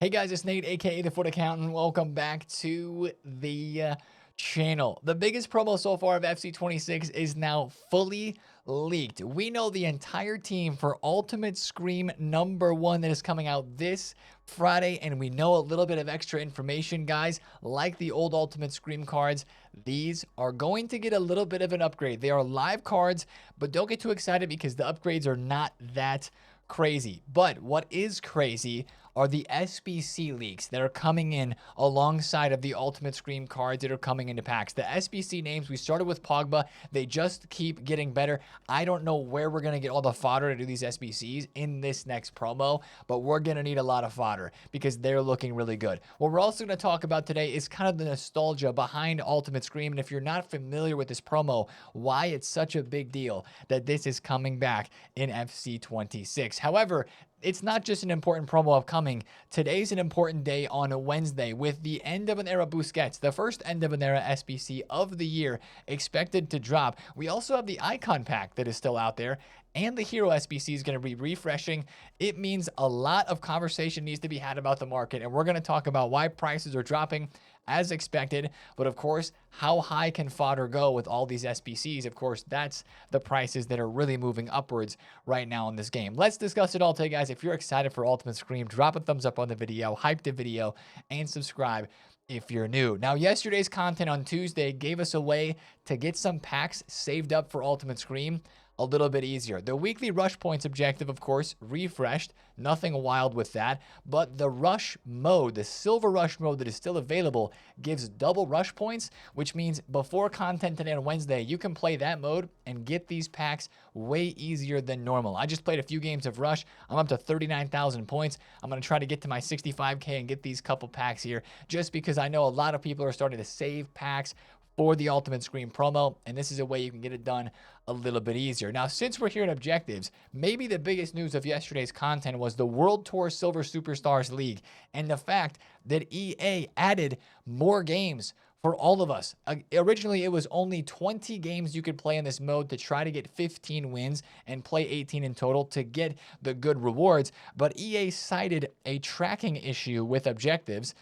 Hey guys, it's Nate, aka TheFutAccountant. Welcome back to the channel. The biggest promo so far of FC26 is now fully leaked. We know the entire team for Ultimate Scream #1 that is coming out this Friday, and we know a little bit of extra information, guys. Like the old Ultimate Scream cards, these are going to get a little bit of an upgrade. They are live cards, but don't get too excited because the upgrades are not that crazy. But what is crazy are the SBC leaks that are coming in alongside of the Ultimate Scream cards that are coming into packs. The SBC names, we started with Pogba. They just keep getting better. I don't know where we're going to get all the fodder to do these SBCs in this next promo, but we're going to need a lot of fodder because they're looking really good. What we're also going to talk about today is kind of the nostalgia behind Ultimate Scream. And if you're not familiar with this promo, why it's such a big deal that this is coming back in FC26. However, it's not just an important promo upcoming. Today's an important day on a Wednesday with the end of an era Busquets, the first end of an era SBC of the year expected to drop. We also have the icon pack that is still out there, and the hero SBC is going to be refreshing. It means a lot of conversation needs to be had about the market, and we're going to talk about why prices are dropping as expected. But of course, how high can fodder go with all these SBCs? Of course, that's the prices that are really moving upwards right now in this game. Let's discuss it all today, guys. If you're excited for Ultimate Scream, drop a thumbs up on the video, hype the video, and subscribe if you're new. Now, yesterday's content on Tuesday gave us a way to get some packs saved up for Ultimate Scream a little bit easier. The weekly rush points objective, of course, refreshed. Nothing wild with that. But the rush mode, the silver rush mode that is still available, gives double rush points, which means before content today on Wednesday, you can play that mode and get these packs way easier than normal. I just played a few games of rush. I'm up to 39,000 points. I'm going to try to get to my 65K and get these couple packs here just because I know a lot of people are starting to save packs for the Ultimate Scream promo, and this is a way you can get it done a little bit easier. Now, since we're here in objectives, maybe the biggest news of yesterday's content was the World Tour Silver Superstars League and the fact that EA added more games for all of us. Originally, it was only 20 games you could play in this mode to try to get 15 wins and play 18 in total to get the good rewards, but EA cited a tracking issue with objectives.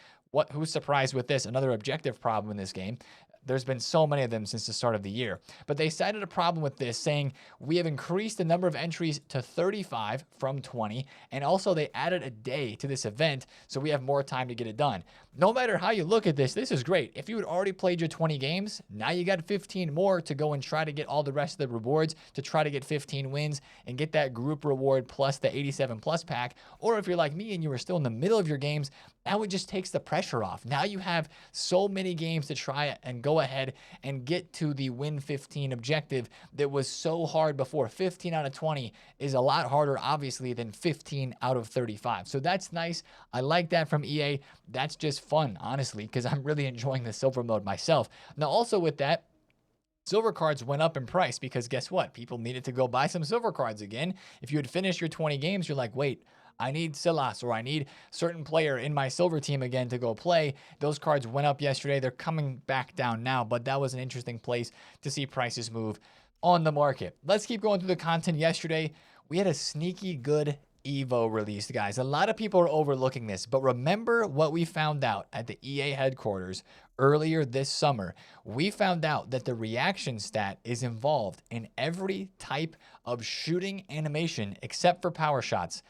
Who's surprised with this? Another objective problem in this game. There's been so many of them since the start of the year. But they cited a problem with this, saying we have increased the number of entries to 35 from 20, and also they added a day to this event, so we have more time to get it done. No matter how you look at this, this is great. If you had already played your 20 games, now you got 15 more to go and try to get all the rest of the rewards, to try to get 15 wins and get that group reward plus the 87 plus pack. Or if you're like me and you were still in the middle of your games, now it just takes the pressure off. Now you have so many games to try and go ahead and get to the win 15 objective that was so hard before. 15 out of 20 is a lot harder, obviously, than 15 out of 35. So that's nice. I like that from EA. That's just fun, honestly, because I'm really enjoying the silver mode myself. Now, also with that, silver cards went up in price because guess what? People needed to go buy some silver cards again. If you had finished your 20 games, you're like, wait, I need Silas or I need certain player in my silver team again to go play. Those cards went up yesterday. They're coming back down now, but that was an interesting place to see prices move on the market. Let's keep going through the content. Yesterday, we had a sneaky good Evo released, guys. A lot of people are overlooking this, but remember what we found out at the EA headquarters earlier this summer. We found out that the reaction stat is involved in every type of shooting animation except for power shots.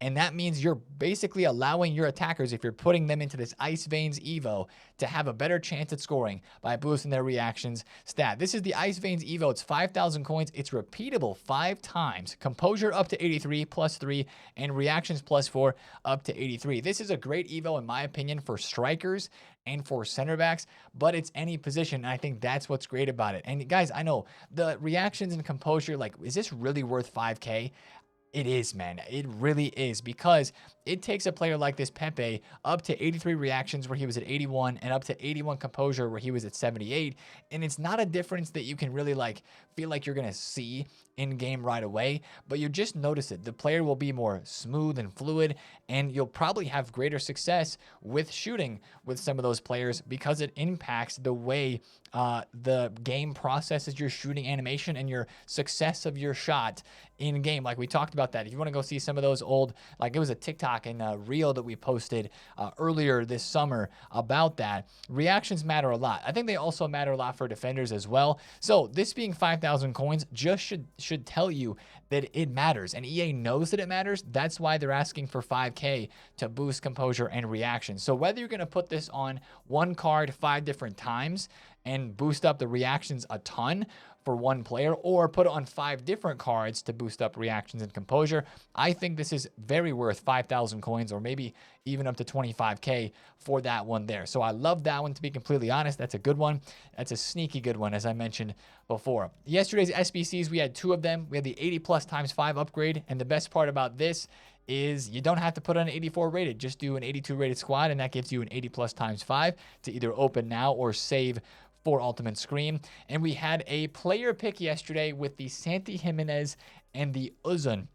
And that means you're basically allowing your attackers, if you're putting them into this Ice Veins Evo, to have a better chance at scoring by boosting their reactions stat. This is the Ice Veins Evo. It's 5,000 coins. It's repeatable 5 times. Composure up to 83 plus 3, and reactions plus 4 up to 83. This is a great Evo, in my opinion, for strikers and for center backs, but it's any position. And I think that's what's great about it. And guys, I know the reactions and composure, like, is this really worth 5K? It is, man. It really is, because it takes a player like this Pepe up to 83 reactions where he was at 81 and up to 81 composure where he was at 78. And it's not a difference that you can really feel like you're going to see in game right away, but you just notice it. The player will be more smooth and fluid, and you'll probably have greater success with shooting with some of those players because it impacts the way the game processes your shooting animation and your success of your shot in game. Like we talked about that. If you want to go see some of those old, like it was a TikTok and a reel that we posted earlier this summer about that. Reactions matter a lot. I think they also matter a lot for defenders as well. So this being 5,000 coins just should tell you that it matters, and EA knows that it matters. That's why they're asking for 5K to boost composure and reaction. So whether you're going to put this on one card 5 different times and boost up the reactions a ton for one player, or put it on 5 different cards to boost up reactions and composure, I think this is very worth 5,000 coins, or maybe even up to 25K for that one there. So I love that one, to be completely honest. That's a good one. That's a sneaky good one, as I mentioned before. Yesterday's SBCs, we had 2 of them. We had the 80 plus times 5 upgrade, and the best part about this is you don't have to put on an 84 rated. Just do an 82 rated squad, and that gives you an 80 plus times 5 to either open now or save for Ultimate Scream. And we had a player pick yesterday with the Santi Jimenez and the Uzun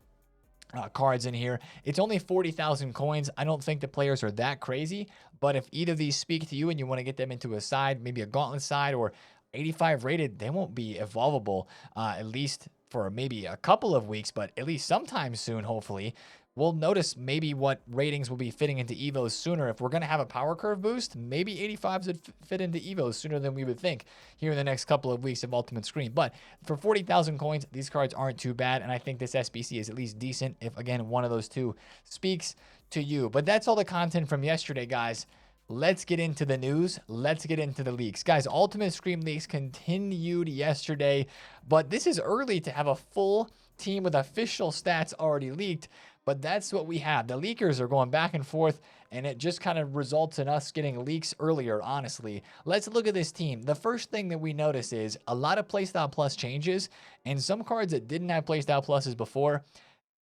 cards in here. It's only 40,000 coins. I don't think the players are that crazy, but if either of these speak to you and you want to get them into a side, maybe a gauntlet side or 85 rated, they won't be evolvable, at least for maybe a couple of weeks, but at least sometime soon, hopefully. We'll notice maybe what ratings will be fitting into Evos sooner. If we're going to have a power curve boost, maybe 85s would fit into Evos sooner than we would think here in the next couple of weeks of Ultimate Screen. But for 40,000 coins, these cards aren't too bad, and I think this SBC is at least decent if, again, one of those two speaks to you. But that's all the content from yesterday, guys. Let's get into the news. Let's get into the leaks. Guys, Ultimate Scream leaks continued yesterday, but this is early to have a full team with official stats already leaked. But that's what we have. The leakers are going back and forth, and it just kind of results in us getting leaks earlier, honestly. Let's look at this team. The first thing that we notice is a lot of Playstyle Plus changes, and some cards that didn't have Playstyle Pluses before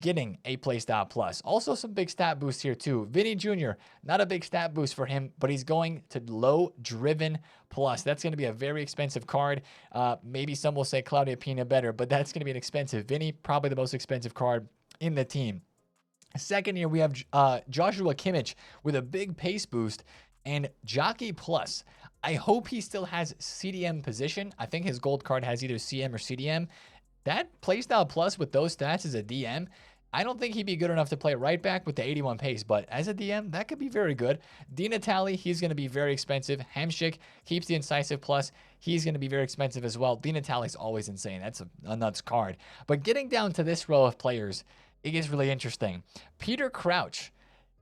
getting a Playstyle Plus. Also some big stat boosts here too. Vinny Jr., not a big stat boost for him, but he's going to low driven plus. That's going to be a very expensive card. Maybe some will say Claudia Pina better, but that's going to be an expensive. Vinny, probably the most expensive card in the team. Second here, we have Joshua Kimmich with a big pace boost and Jockey Plus. I hope he still has CDM position. I think his gold card has either CM or CDM. That Playstyle Plus with those stats as a DM, I don't think he'd be good enough to play right back with the 81 pace, but as a DM, that could be very good. Di Natale, he's going to be very expensive. Hamsik keeps the Incisive Plus. He's going to be very expensive as well. Di Natale's always insane. That's a nuts card. But getting down to this row of players, it gets really interesting. Peter Crouch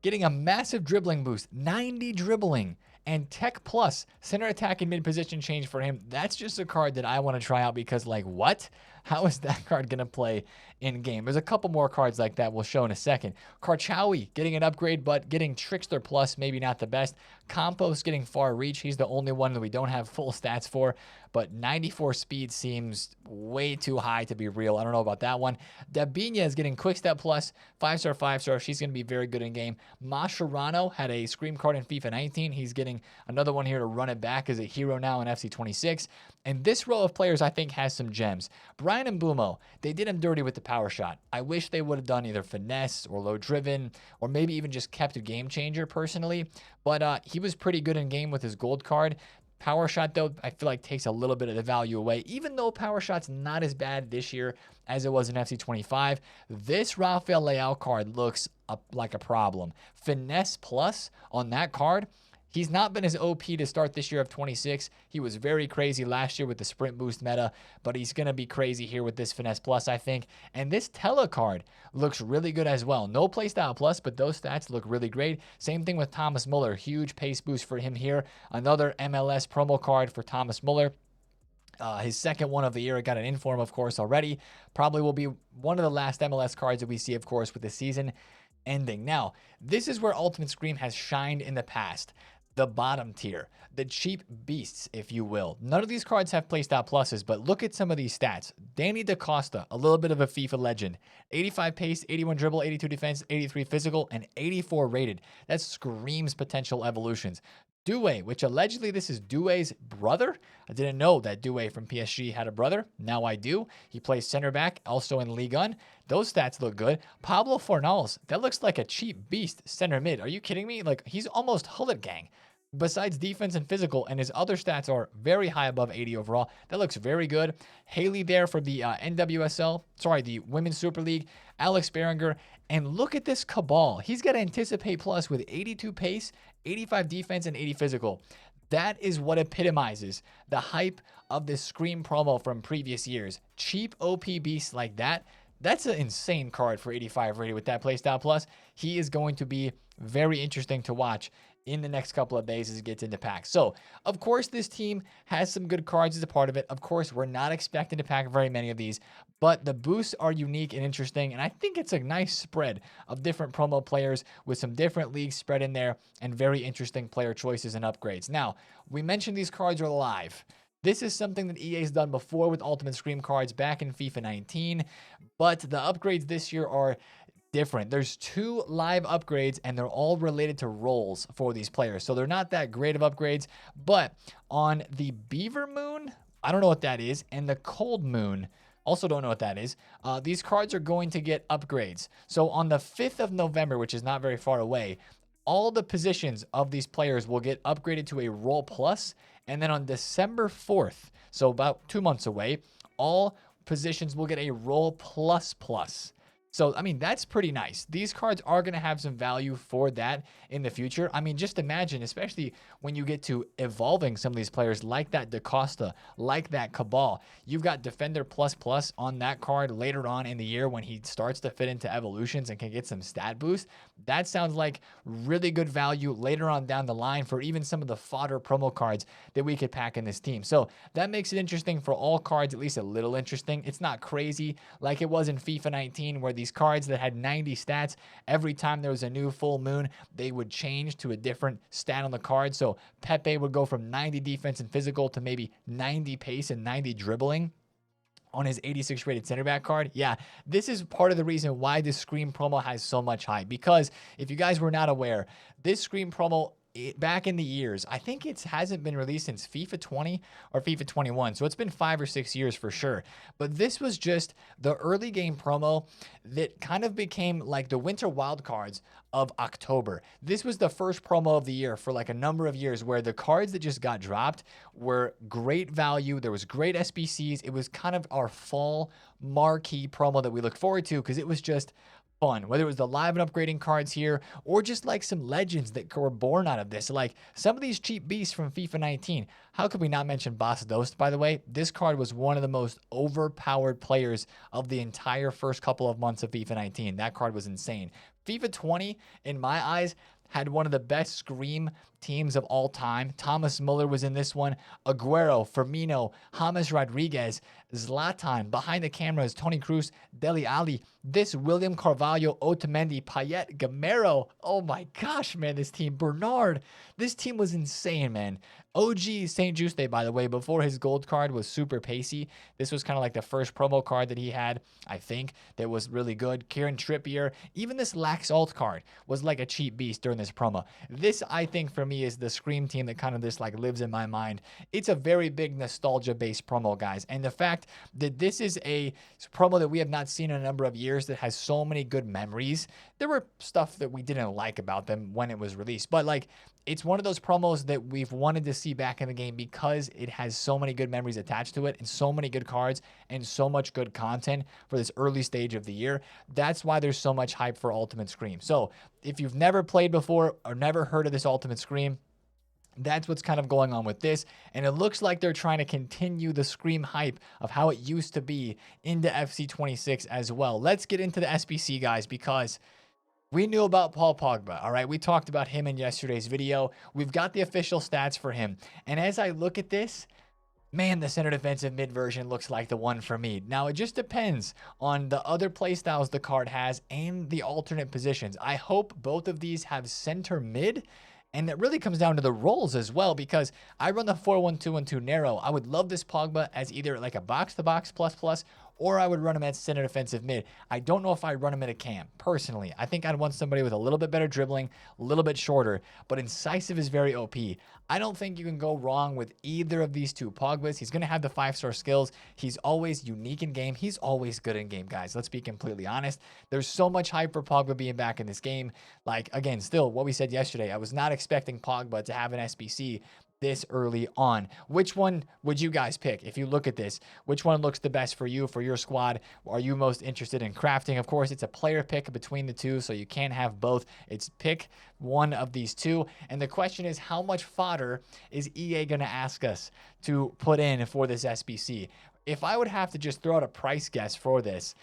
getting a massive dribbling boost, 90 dribbling, and Tech Plus, center attack and mid position change for him. That's just a card that I want to try out because, like, what? How is that card going to play in game? There's a couple more cards like that we'll show in a second. Karchawi getting an upgrade, but getting Trickster Plus, maybe not the best. Compost getting far reach. He's the only one that we don't have full stats for, but 94 speed seems way too high to be real. I don't know about that one. Dabinia is getting Quick Step Plus, 5-star, 5-star. She's going to be very good in game. Mascherano had a Scream card in FIFA 19. He's getting another one here to run it back as a hero now in FC 26. And this row of players, I think, has some gems. Brian and Mbumo, they did him dirty with the power shot. I wish they would have done either finesse or low driven, or maybe even just kept a game changer personally. But he was pretty good in game with his gold card. Power shot, though, I feel like takes a little bit of the value away. Even though power shot's not as bad this year as it was in FC 25, this Rafael Leao card looks like a problem. Finesse plus on that card, he's not been as OP to start this year of 26. He was very crazy last year with the sprint boost meta, but he's going to be crazy here with this Finesse Plus, I think. And this Tele card looks really good as well. No Playstyle Plus, but those stats look really great. Same thing with Thomas Muller. Huge pace boost for him here. Another MLS promo card for Thomas Muller. His second one of the year. Got an inform, of course, already. Probably will be one of the last MLS cards that we see, of course, with the season ending. Now, this is where Ultimate Scream has shined in the past. The bottom tier, the cheap beasts, if you will. None of these cards have Playstyle Pluses, but look at some of these stats. Danny DaCosta, a little bit of a FIFA legend. 85 pace, 81 dribble, 82 defense, 83 physical, and 84 rated. That screams potential evolutions. Due, which allegedly this is Doue's brother. I didn't know that Due from PSG had a brother. Now I do. He plays center back, also in Ligue 1. Those stats look good. Pablo Fornals, that looks like a cheap beast center mid. Are you kidding me? Like, he's almost Hullet Gang. besides defense and physical, and his other stats are very high above 80 overall. That looks very good. Haley there for the NWSL, sorry, the Women's Super League. Alex Berenger, and look at this cabal. He's got Anticipate Plus with 82 pace, 85 defense, and 80 physical. That is what epitomizes the hype of this Scream promo from previous years. Cheap OP beasts like that. That's an insane card for 85 rated with that playstyle plus. He is going to be very interesting to watch in the next couple of days as it gets into packs. So, of course, this team has some good cards as a part of it. Of course, we're not expecting to pack very many of these, but the boosts are unique and interesting, and I think it's a nice spread of different promo players with some different leagues spread in there and very interesting player choices and upgrades. Now, we mentioned these cards are live. This is something that EA's done before with Ultimate Scream cards back in FIFA 19, but the upgrades this year are different. There's 2 live upgrades, and they're all related to roles for these players. So they're not that great of upgrades, but on the Beaver Moon, I don't know what that is, and the Cold Moon, also don't know what that is. These cards are going to get upgrades. So on the 5th of November, which is not very far away, all the positions of these players will get upgraded to a Role Plus, and then on December 4th, so about 2 months away, all positions will get a Role Plus Plus. So, I mean, that's pretty nice. These cards are going to have some value for that in the future. I mean, just imagine, especially when you get to evolving some of these players like that DaCosta, like that Cabal. You've got Defender Plus Plus on that card later on in the year when he starts to fit into evolutions and can get some stat boost. That sounds like really good value later on down the line for even some of the fodder promo cards that we could pack in this team. So that makes it interesting for all cards, at least a little interesting. It's not crazy like it was in FIFA 19 where these cards that had 90 stats, every time there was a new full moon, they would change to a different stat on the card. So Pepe would go from 90 defense and physical to maybe 90 pace and 90 dribbling on his 86 rated center back card. Yeah, this is part of the reason why this Scream promo has so much hype, because if you guys were not aware, this Scream promo back in the years, I think it hasn't been released since FIFA 20 or FIFA 21. So it's been 5 or 6 years for sure. But this was just the early game promo that kind of became like the winter wild cards of October. This was the first promo of the year for like a number of years where the cards that just got dropped were great value. There was great SBCs. It was kind of our fall marquee promo that we look forward to because it was just fun, whether it was the live and upgrading cards here or just like some legends that were born out of this. Like some of these cheap beasts from FIFA 19. How could we not mention Boss Dost, by the way? This card was one of the most overpowered players of the entire first couple of months of FIFA 19. That card was insane. FIFA 20, in my eyes, had one of the best Scream teams of all time. Thomas Muller was in this one. Aguero, Firmino, James Rodriguez, Zlatan. Behind the cameras, Toni Kroos, Dele Alli. This William Carvalho, Otamendi, Payet, Gamero. Oh my gosh, man, this team. Bernard. This team was insane, man. OG St. Juste, by the way, before his gold card was super pacey. This was kind of like the first promo card that he had, I think, that was really good. Kieran Trippier. Even this Lax Alt card was like a cheap beast during this promo. This, I think, for me, is the Scream team that kind of just like lives in my mind. It's a very big nostalgia-based promo, guys. And the fact that this is a promo that we have not seen in a number of years that has so many good memories. There were stuff that we didn't like about them when it was released, but like it's one of those promos that we've wanted to see back in the game because it has so many good memories attached to it and so many good cards and so much good content for this early stage of the year. That's why there's so much hype for Ultimate Scream. So if you've never played before or never heard of this Ultimate Scream, that's what's kind of going on with this. And it looks like they're trying to continue the Scream hype of how it used to be into FC26 as well. Let's get into the SBC, guys, because we knew about Paul Pogba, all right? We talked about him in yesterday's video. We've got the official stats for him. And as I look at this, man, the center defensive mid version looks like the one for me. Now, it just depends on the other playstyles the card has and the alternate positions. I hope both of these have center mid. And it really comes down to the roles as well, because I run the 4-1-2-1-2 narrow. I would love this Pogba as either like a box-to-box plus or I would run him at center defensive mid. I don't know if I'd run him at a cam, personally. I think I'd want somebody with a little bit better dribbling, a little bit shorter, but incisive is very OP. I don't think you can go wrong with either of these two Pogbas. He's going to have the 5-star skills. He's always unique in game. He's always good in game, guys. Let's be completely honest. There's so much hype for Pogba being back in this game. Like, again, still what we said yesterday, I was not expecting Pogba to have an SBC this early on. Which one would you guys pick? If you look at this, which one looks the best for you, for your squad? Are you most interested in crafting? Of course, it's a player pick between the two, so you can't have both. It's pick one of these two. And the question is, how much fodder is EA going to ask us to put in for this SBC? If I would have to just throw out a price guess for this,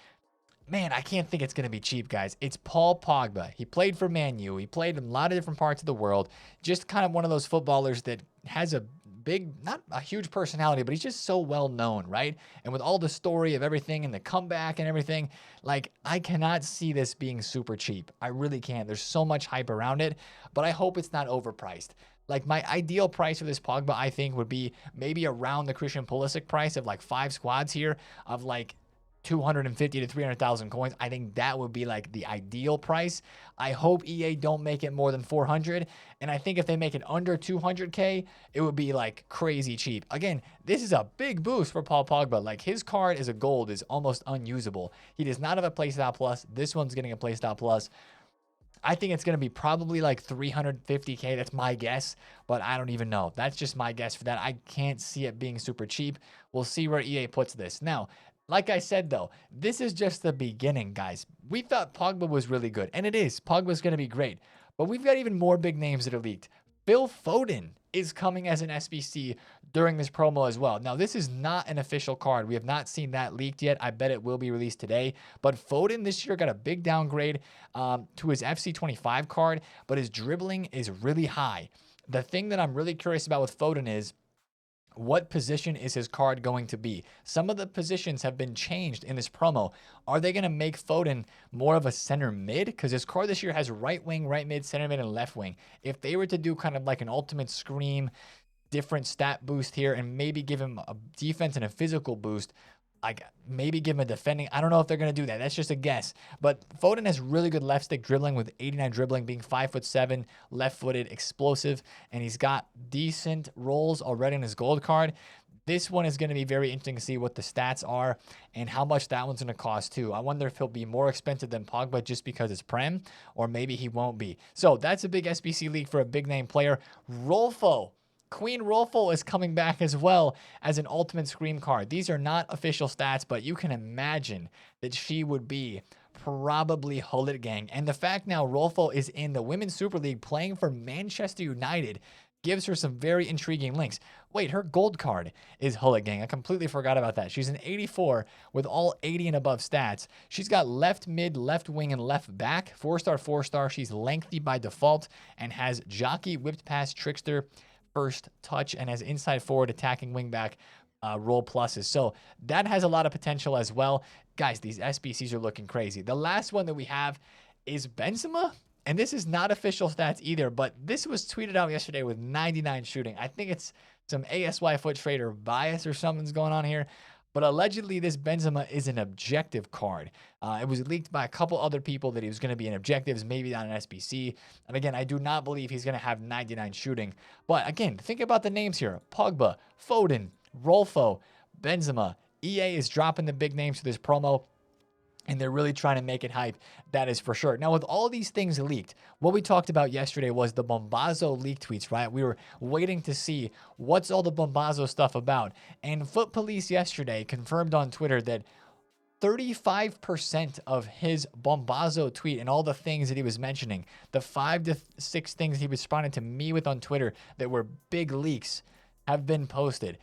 man, I can't think it's going to be cheap, guys. It's Paul Pogba. He played for Man U. He played in a lot of different parts of the world. Just kind of one of those footballers that has a big, not a huge personality, but he's just so well known, right? And with all the story of everything and the comeback and everything, like, I cannot see this being super cheap. I really can't. There's so much hype around it, but I hope it's not overpriced. Like, my ideal price for this Pogba, I think, would be maybe around the Christian Pulisic price of like 5 squads here of like 250 to 300,000 coins. I think that would be like the ideal price. I hope EA don't make it more than 400. And I think if they make it under 200K, it would be like crazy cheap. Again, this is a big boost for Paul Pogba. Like, his card as a gold is almost unusable. He does not have a playstyle plus. This one's getting a playstyle plus. I think it's going to be probably like 350K. That's my guess, but I don't even know. That's just my guess for that. I can't see it being super cheap. We'll see where EA puts this. Now, like I said, though, this is just the beginning, guys. We thought Pogba was really good, and it is. Pogba's going to be great, but we've got even more big names that are leaked. Phil Foden is coming as an SBC during this promo as well. Now, this is not an official card. We have not seen that leaked yet. I bet it will be released today. But Foden this year got a big downgrade to his FC25 card, but his dribbling is really high. The thing that I'm really curious about with Foden is, what position is his card going to be? Some of the positions have been changed in this promo. Are they going to make Foden more of a center mid? Because his card this year has right wing, right mid, center mid, and left wing. If they were to do kind of like an ultimate scream, different stat boost here, and maybe give him a defense and a physical boost, like maybe give him a defending. I don't know if they're going to do that. That's just a guess. But Foden has really good left stick dribbling with 89 dribbling, being 5'7", left-footed, explosive, and he's got decent rolls already in his gold card. This one is going to be very interesting to see what the stats are and how much that one's going to cost too. I wonder if he'll be more expensive than Pogba just because it's Prem, or maybe he won't be. So that's a big SBC league for a big name player. Rolfo. Queen Rolfo is coming back as well as an Ultimate Scream card. These are not official stats, but you can imagine that she would be probably Hullet Gang. And the fact now Rolfo is in the Women's Super League playing for Manchester United gives her some very intriguing links. Wait, her gold card is Hullet Gang. I completely forgot about that. She's an 84 with all 80 and above stats. She's got left mid, left wing, and left back. 4-star, 4-star. She's lengthy by default and has jockey, whipped pass, trickster, first touch, and has inside forward, attacking wingback role pluses. So that has a lot of potential as well. Guys, these SBCs are looking crazy. The last one that we have is Benzema. And this is not official stats either, but this was tweeted out yesterday with 99 shooting. I think it's some ASY foot trader bias or something's going on here. But allegedly, this Benzema is an objective card. It was leaked by a couple other people that he was going to be in objectives, maybe not an SBC. And again, I do not believe he's going to have 99 shooting. But again, think about the names here. Pogba, Foden, Rolfo, Benzema. EA is dropping the big names for this promo, and they're really trying to make it hype. That is for sure. Now, with all these things leaked, what we talked about yesterday was the Bombazo leak tweets, right? We were waiting to see what's all the Bombazo stuff about. And Foot Police yesterday confirmed on Twitter that 35% of his Bombazo tweet and all the things that he was mentioning, the 5 to 6 things he responded to me with on Twitter that were big leaks, have been posted.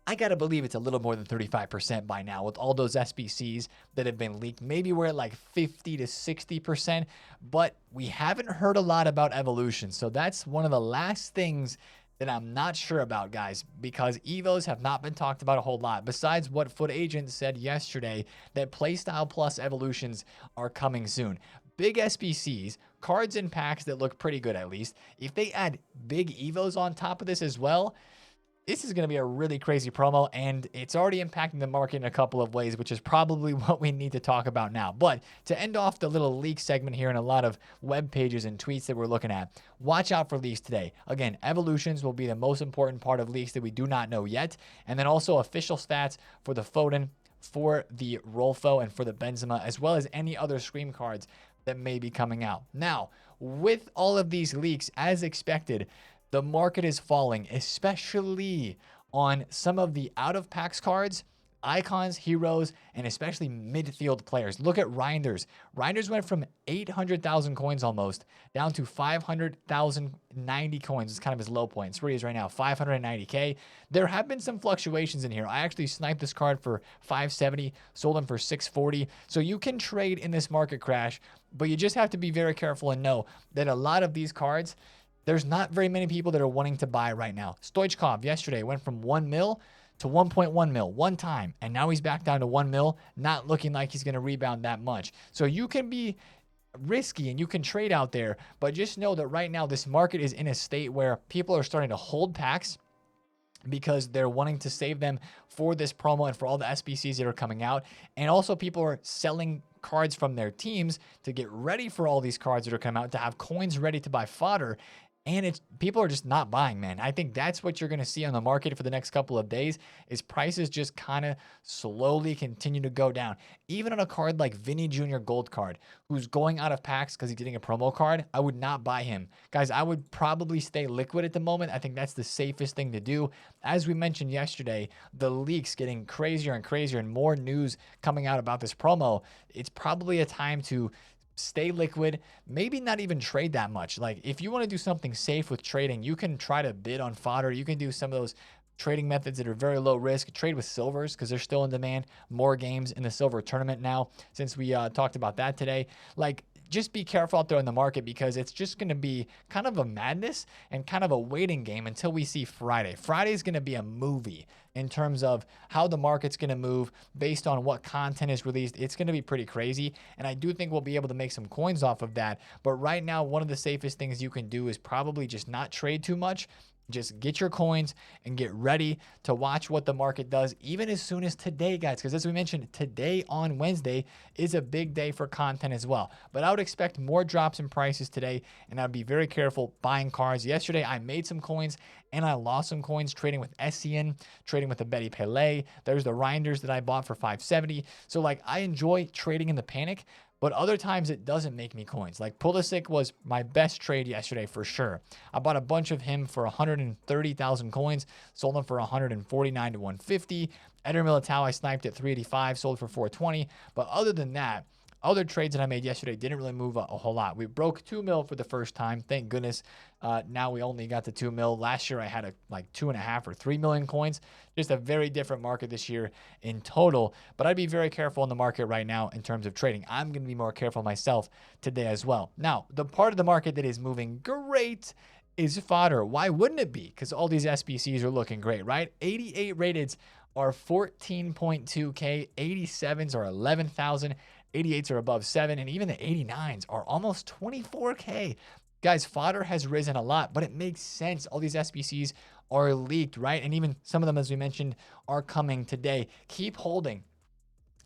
I got to believe it's a little more than 35% by now with all those SBCs that have been leaked. Maybe we're at like 50 to 60%, but we haven't heard a lot about evolution. So that's one of the last things that I'm not sure about, guys, because Evos have not been talked about a whole lot. Besides what Foot Agent said yesterday, that Playstyle Plus evolutions are coming soon. Big SBCs, cards and packs that look pretty good at least. If they add big Evos on top of this as well, This is going to be a really crazy promo, and it's already impacting the market in a couple of ways, which is probably what we need to talk about now. But to end off the little leak segment here and a lot of web pages and tweets that we're looking at, watch out for leaks today. Again, evolutions will be the most important part of leaks that we do not know yet. And then also official stats for the Foden, for the Rolfo, and for the Benzema, as well as any other Scream cards that may be coming out. Now, with all of these leaks, as expected, the market is falling, especially on some of the out-of-packs cards, icons, heroes, and especially midfield players. Look at Reinders. Reinders went from 800,000 coins almost down to 500,090 coins. It's kind of his low point. It's where he is right now, 590K. There have been some fluctuations in here. I actually sniped this card for 570, sold him for 640. So you can trade in this market crash, but you just have to be very careful and know that a lot of these cards, there's not very many people that are wanting to buy right now. Stoichkov yesterday went from 1 mil to 1.1 mil one time, and now he's back down to 1 mil, not looking like he's going to rebound that much. So you can be risky and you can trade out there, but just know that right now this market is in a state where people are starting to hold packs because they're wanting to save them for this promo and for all the SBCs that are coming out. And also people are selling cards from their teams to get ready for all these cards that are coming out, to have coins ready to buy fodder. And it's people are just not buying, man. I think that's what you're going to see on the market for the next couple of days is prices just kind of slowly continue to go down. Even on a card like Vinny Jr. Gold card, who's going out of packs because he's getting a promo card, I would not buy him. Guys, I would probably stay liquid at the moment. I think that's the safest thing to do. As we mentioned yesterday, the leaks getting crazier and crazier and more news coming out about this promo. It's probably a time to stay liquid, maybe not even trade that much. Like if you want to do something safe with trading, you can try to bid on fodder. You can do some of those trading methods that are very low risk. Trade with silvers because they're still in demand. More games in the silver tournament now since we talked about that today. Like just be careful out there in the market because it's just going to be kind of a madness and kind of a waiting game until we see Friday. Friday is going to be a movie in terms of how the market's going to move based on what content is released. It's going to be pretty crazy, and I do think we'll be able to make some coins off of that. But right now, one of the safest things you can do is probably just not trade too much. Just get your coins and get ready to watch what the market does, even as soon as today, guys, because as we mentioned, today on Wednesday is a big day for content as well. But I would expect more drops in prices today, and I'd be very careful buying cards. Yesterday, I made some coins, and I lost some coins trading with Essien, trading with the Betty Pele. There's the Reinders that I bought for 570. So, like, I enjoy trading in the panic, but other times it doesn't make me coins. Like Pulisic was my best trade yesterday for sure. I bought a bunch of him for 130,000 coins, sold them for 149 to 150. Eder Militao I sniped at 385, sold for 420. But other than that, other trades that I made yesterday didn't really move a whole lot. We broke 2 mil for the first time. Thank goodness. Now we only got to 2 mil. Last year I had like 2.5 or 3 million coins. Just a very different market this year in total. But I'd be very careful in the market right now in terms of trading. I'm going to be more careful myself today as well. Now, the part of the market that is moving great is fodder. Why wouldn't it be? Because all these SBCs are looking great, right? 88 rateds are 14.2K. 87s are 11,000. 88s are above 7, and even the 89s are almost 24K. Guys, fodder has risen a lot, but it makes sense. All these SBCs are leaked, right? And even some of them, as we mentioned, are coming today. Keep holding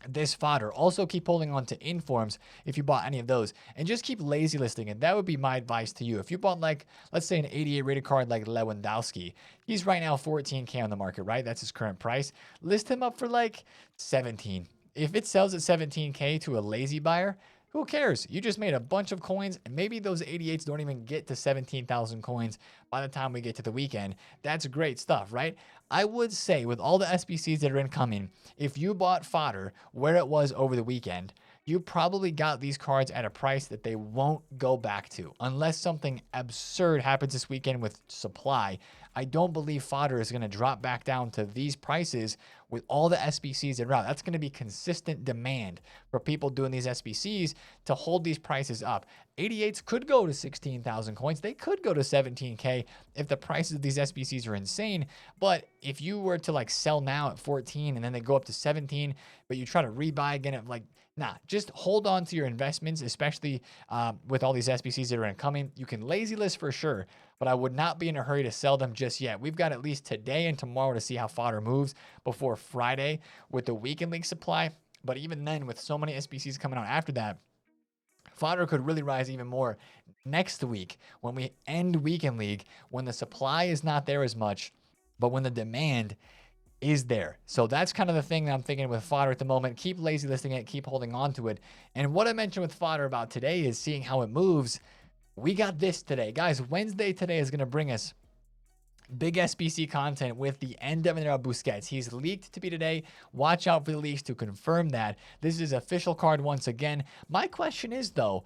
this fodder. Also keep holding on to informs if you bought any of those, and just keep lazy listing it. That would be my advice to you. If you bought, like, let's say an 88 rated card like Lewandowski, he's right now 14K on the market, right? That's his current price. List him up for like 17. If it sells at 17K to a lazy buyer, who cares? You just made a bunch of coins, and maybe those 88s don't even get to 17,000 coins by the time we get to the weekend. That's great stuff, right? I would say with all the SBCs that are incoming, if you bought fodder where it was over the weekend, you probably got these cards at a price that they won't go back to. Unless something absurd happens this weekend with supply, I don't believe fodder is going to drop back down to these prices with all the SBCs that are out. That's going to be consistent demand for people doing these SBCs to hold these prices up. 88s could go to 16,000 coins. They could go to 17K if the prices of these SBCs are insane. But if you were to like sell now at 14 and then they go up to 17, but you try to rebuy again at like Nah, just hold on to your investments, especially with all these SBCs that are incoming. You can lazy list for sure, but I would not be in a hurry to sell them just yet. We've got at least today and tomorrow to see how fodder moves before Friday with the weekend league supply. But even then, with so many SBCs coming out after that, fodder could really rise even more next week when we end weekend league, when the supply is not there as much, but when the demand is there. So that's kind of the thing that I'm thinking with fodder at the moment. Keep lazy listing it, keep holding on to it. And what I mentioned with fodder about today is seeing how it moves. We got this today. Guys, Wednesday today is going to bring us big SBC content with the end of Andrea Busquets. He's leaked to be today. Watch out for the leaks to confirm that. This is official card once again. My question is, though,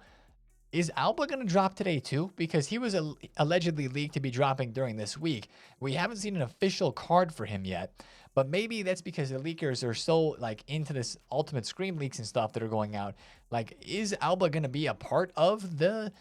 is Alba going to drop today too? Because he was allegedly leaked to be dropping during this week. We haven't seen an official card for him yet, but maybe that's because the leakers are so like into this ultimate screen leaks and stuff that are going out. Like, is Alba going to be a part of the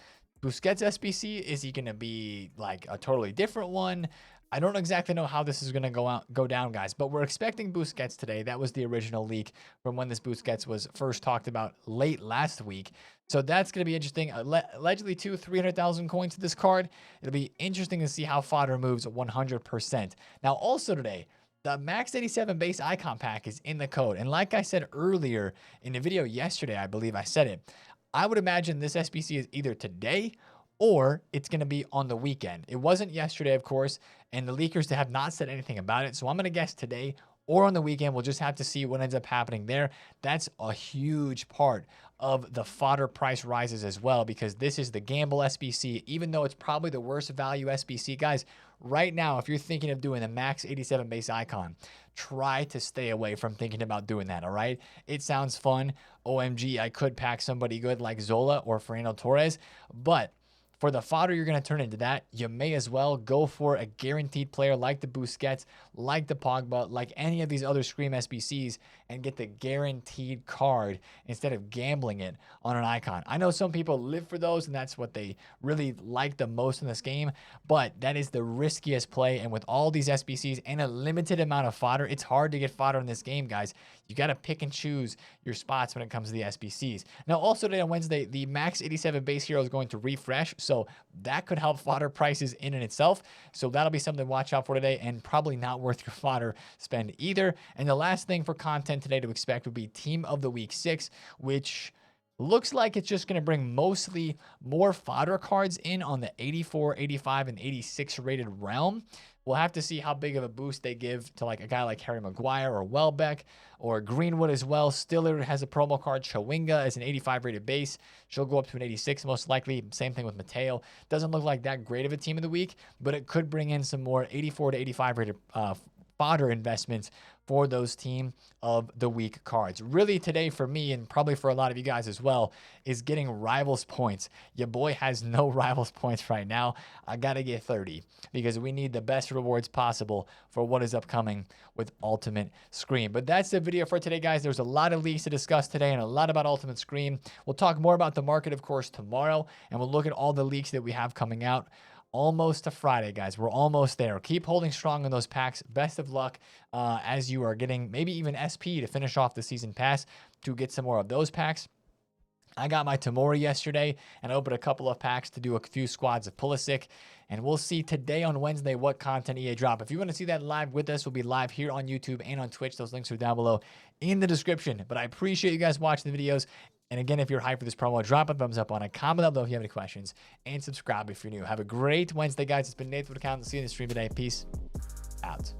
Busquets SBC? Is he going to be like a totally different one? I don't exactly know how this is going to go down, guys, but we're expecting Busquets today. That was the original leak from when this Busquets was first talked about late last week. So that's going to be interesting. Allegedly, 300,000 coins to this card. It'll be interesting to see how fodder moves 100%. Now, also today, the Max 87 base icon pack is in the code. And like I said earlier in the video yesterday, I believe I said it, I would imagine this SBC is either today or it's going to be on the weekend. It wasn't yesterday, of course, and the leakers have not said anything about it. So I'm going to guess today or on the weekend. We'll just have to see what ends up happening there. That's a huge part of the fodder price rises as well, because this is the gamble SBC, even though it's probably the worst value SBC. Guys, right now, if you're thinking of doing the Max 87 base icon, try to stay away from thinking about doing that, all right? It sounds fun. OMG, I could pack somebody good like Zola or Fernando Torres, but for the fodder you're going to turn into that, you may as well go for a guaranteed player like the Busquets, like the Pogba, like any of these other Scream SBCs, and get the guaranteed card instead of gambling it on an icon. I know some people live for those, and that's what they really like the most in this game, but that is the riskiest play, and with all these SBCs and a limited amount of fodder, it's hard to get fodder in this game, guys. You got to pick and choose your spots when it comes to the SBCs. Now, also today on Wednesday, the Max 87 base hero is going to refresh, so that could help fodder prices in and itself. So that'll be something to watch out for today, and probably not worth your fodder spend either. And the last thing for content today to expect would be Team of the Week 6, which looks like it's just going to bring mostly more fodder cards in on the 84, 85, and 86 rated realm. We'll have to see how big of a boost they give to like a guy like Harry Maguire or Welbeck or Greenwood as well. Stiller has a promo card. Chawinga is an 85 rated base. She'll go up to an 86 most likely. Same thing with Mateo. Doesn't look like that great of a team of the week, but it could bring in some more 84 to 85 rated fodder investments for those team of the week cards. Really today for me, and probably for a lot of you guys as well, is getting rivals points. Your boy has no rivals points right now. I gotta get 30 because we need the best rewards possible for what is upcoming with Ultimate Scream. But that's the video for today, guys. There's a lot of leaks to discuss today and a lot about Ultimate Scream. We'll talk more about the market, of course, tomorrow, and we'll look at all the leaks that we have coming out. Almost to Friday, guys. We're almost there. Keep holding strong in those packs. Best of luck as you are getting maybe even SP to finish off the season pass to get some more of those packs. I got my Tamori yesterday and I opened a couple of packs to do a few squads of Pulisic. And we'll see today on Wednesday what content EA drop. If you want to see that live with us, we'll be live here on YouTube and on Twitch. Those links are down below in the description. But I appreciate you guys watching the videos. And again, if you're hyped for this promo, drop a thumbs up on it. Comment down below if you have any questions. And subscribe if you're new. Have a great Wednesday, guys. It's been TheFutAccountant. See you in the stream today. Peace out.